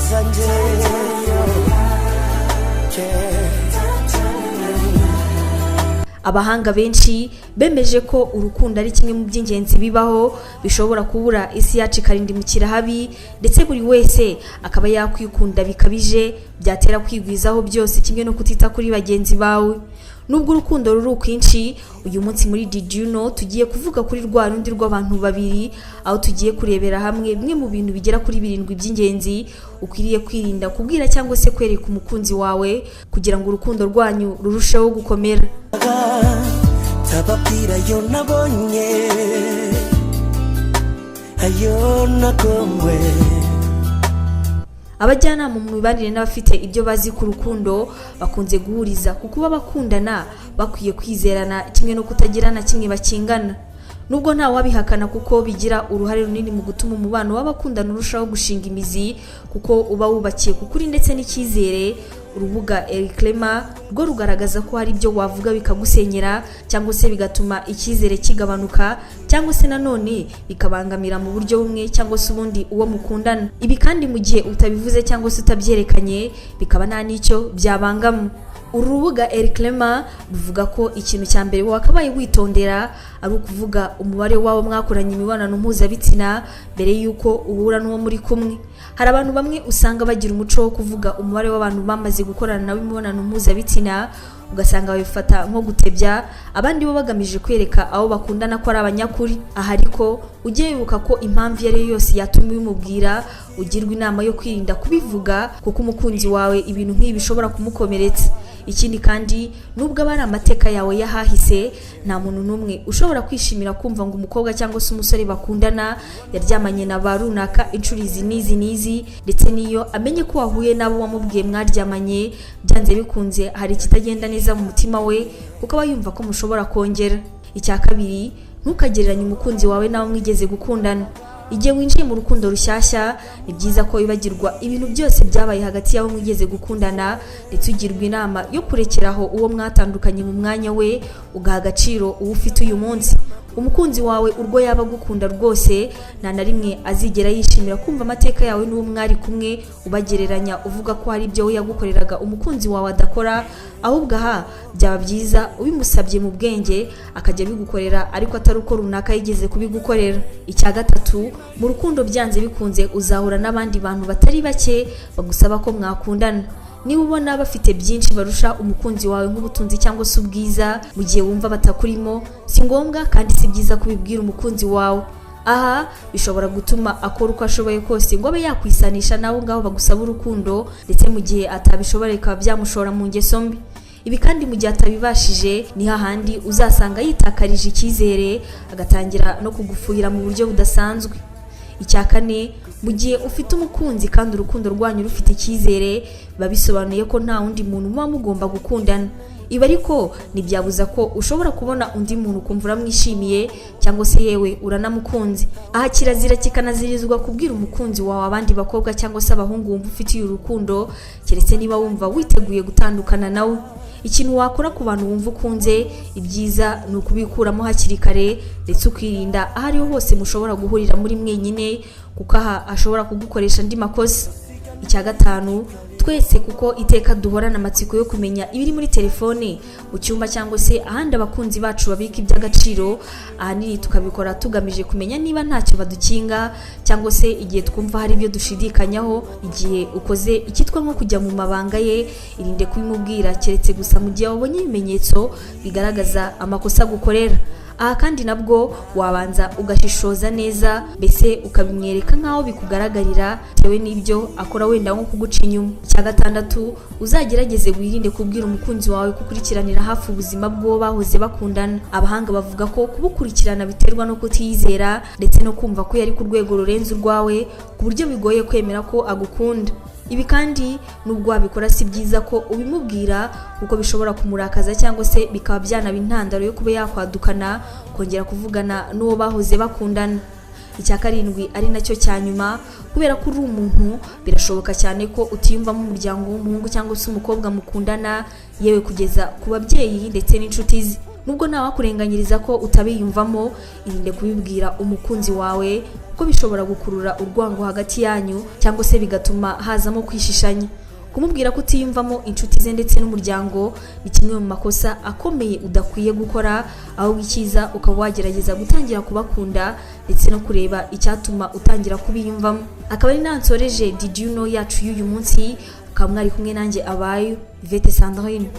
zanje Abahanga benshi bemeje ko urukundo ari kimwe mu by'ingenzi bibaho bishobora kubura isi yacu ikarindimukira habi, ndetse buri wese akaba yakwikunda bikabije byatera kwigwizaho byose kimwe no kutita kuri bagenzi bawe. Nubwo urukundo ruri ukwinshi, uyu munsi muri Did You Know tugiye kuvuga kuri rwa rundi rw'abantu babiri, aho tugiye kurebera hamwe bimwe mu bintu bigera kuri 7 by'ingenzi ukwiriye kwirinda kubwira cyangwa se kwereka umukunzi wawe kugira ngo urukundo rwanyu rurusheho gukomera. Tababwira yo nabonye ayo nagomwe. Abajyanama mu mibanire n'abafite ibyo bazi ku rukundo bakunze guhuriza ku kuba bakundana bakwiye kwizerana kimwe no kutagirana kimwe bakingana. Nubwo nta wabihakana kuko bigira uruhare runini mu gutuma umubano w'abakundana urushaho gushinga imizi, kuko uba wubakiye ku kuri ndetse n'icyizere. Urubuga Elclema rwo rugaragaza ko hari ibyo wavuga bikagusenyera cyangwa se bigatuma icyizere kigabanuka, cyangwa se nanone bikabangamira mu buryo bumwe cyangwa se ubundi uwo mukundana. Ibi kandi mu gihe utabivuze cyangwa se utabyerekanye bikaba nta n'icyo byabangama. Uru rubuga Elclema ruvuga ko ikintu cya mbere wakabaye witondera ari ukuvuga umubare wabo mwakoranye imibonano mpuzabitsina mbere yuko uhura n'uwo muri kumwe. Hari abantu bamwe usanga bagira umuco wo kuvuga umubare w'abantu bamaze gukorana nawe imibonano mpuzabitsina, ugasanga babifata nko gutebya, abandi bo bagamije kwereka abo bakundana ko ari abanyakuri. Aha ariko ujye wibuka ko impamvu iyo ari yo yose yatuma ubimubwira, ugirwa inama yo kwirinda kubivuga kuko umukunzi wawe ibintu nk'ibi bishobora kumukomeretsa. Ikindi kandi nubwo abari amateka yawe yahahise, nta muntu n'umwe ushobora kwishimira kumva ngo umukobwa cyangwa se umusore bakundana yaryamanye na ba runaka inshuro izi n'izi, ndetse niyo amenye ko wahuye nabo wamubwiye mwaryamanye, byanze bikunze hari ikitagenda neza mu mutima we kuko aba yumva ko mushobora kongera. Icya kabiri, ntukagereranye umukunzi wawe nawe mwigeze gukundana. Igihe winjiye mu rukundo rushyashya, ni byiza ko wibagirwa ibintu byose byabaye hagati y'abo mwigeze gukundana, ndetse ugirwa inama yo kurekeraho uwo mwatandukanye mu mwanya we, ugaha agaciro uwo ufite uyu munsi. Umukunzi wawe urwo yaba gukunda rwose, nta na rimwe azigera yishimira kumva amateka yawe n'uwo mwari kumwe ubagereranya uvuga ko hari ibyo we yagukoreraga umukunzi wawe adakora, ahubwo aha byaba byiza ubimusabye mu bwenge akajya bigukorera ariko atari uko runaka yigeze kubigukorera. Icya gatatu, mu rukundo byanze bikunze uzahura n'abandi bantu batari bake bagusaba ko mwakundana. Niba ubona bafite byinshi barusha umukunzi wawe nk'ubutunzi cyangwa se ubwiza, mu gihe wumva batakurimo, si ngombwa kandi si byiza kubibwira umukunzi wawe. Aha bishobora gutuma akora uko ashoboye kose ngo abe yakwisanisha nawe ngaho bagusaba urukundo, ndetse mu gihe atabishobora bikaba byamushora mu ngeso mbi. Ibi kandi mu gihe atabibashije ni hahandi uzasanga yitakarije icyizere, agatangira no kugufuhira mu buryo budasanzwe. Icya kane, mu gihe ufite umukunzi kandi urukundo rwanyu rufite icyizere, biba bisobanuye ko nta wundi muntu muba mugomba gukundana. Ibi ariko ntibyabuza ko ushobora kubona undi muntu ukumva uramwishimiye cyangwa se yewe uranamukunze. Aha kirazira kikanazirizwa kubwira umukunzi wawe abandi bakobwa cyangwa se abahungu wumva ufitiye urukundo, keretse niba wumva witeguye gutandukana nawe. Ikintu wakora ku bantu wumva ukunze, ibyiza ni ukubikuramo hakiri kare, ndetse ukirinda aho ariho hose mushobora guhurira muri mwenyine, kuko aha ashobora kugukoresha andi makosa. Icya gatanu, twese kuko iteka duhorana amatsiko yo kumenya ibiri muri telefone, mu cyumba cyangwa se ahandi abakunzi bacu babika iby'agaciro, ahanini tukabikora tugamije kumenya niba ntacyo badukinga, cyangwa se igihe twumva hari ibyo dushidikanyaho. Igihe ukoze ikitwa nko kujya mu mabanga ye, irinde kubimubwira keretse gusa mu gihe wabonye ibimenyetso bigaragaza amakosa gukorera. Aha kandi nabwo wabanza ugashishoza neza, mbese ukabimwereka nkaho bikugaragarira bitewe n'ibyo akora wenda nko kuguca inyuma. Icya gatandatu, uzagerageze wirinde kubwira umukunzi wawe gukurikiranira hafi ubuzima bw'uwo bahoze bakundana. Abahanga bavuga ko kubukurikirana biterwa no kutiyizera ndetse no kumva ko yari ku rwego rurenze urwawe ku buryo bigoye kwemera ko agukunda. Ibi kandi nubwo wabikora si byiza ko ubimubwira kuko bishobora kumurakaza cyangwa se bikaba byanaba intandaro yo kuba yakwadukana kongera kuvugana n'uwo bahoze bakundana. Icya karindwi ari nacyo cya nyuma, kubera ko uri umuntu birashoboka cyane ko utiyumvamo umuryango w'umuhungu cyangwa se umukobwa mukundana, yewe kugeza ku babyeyi ndetse n'inshuti ze. nubwo nawe kurenganyiriza ko utabiyumvamo, irinde kubibwira umukunzi wawe kuko bishobora gukurura urwango hagati yanyu cyangwa se bigatuma hazamo kwishishanya. Kumubwira ko utiyumvamo inshuti ze ndetse n'umuryango ni kimwe mu makosa akomeye udakwiye gukora, aho icyiza ukaba wagerageza gutangira kubakunda ndetse no kureba icyatuma utangira kubiyumvamo. Akaba ari nansoreje Did You Know yacu y'uyu munsi, ukaba mwari kumwe nanjye Abayo Yvette Sandrine.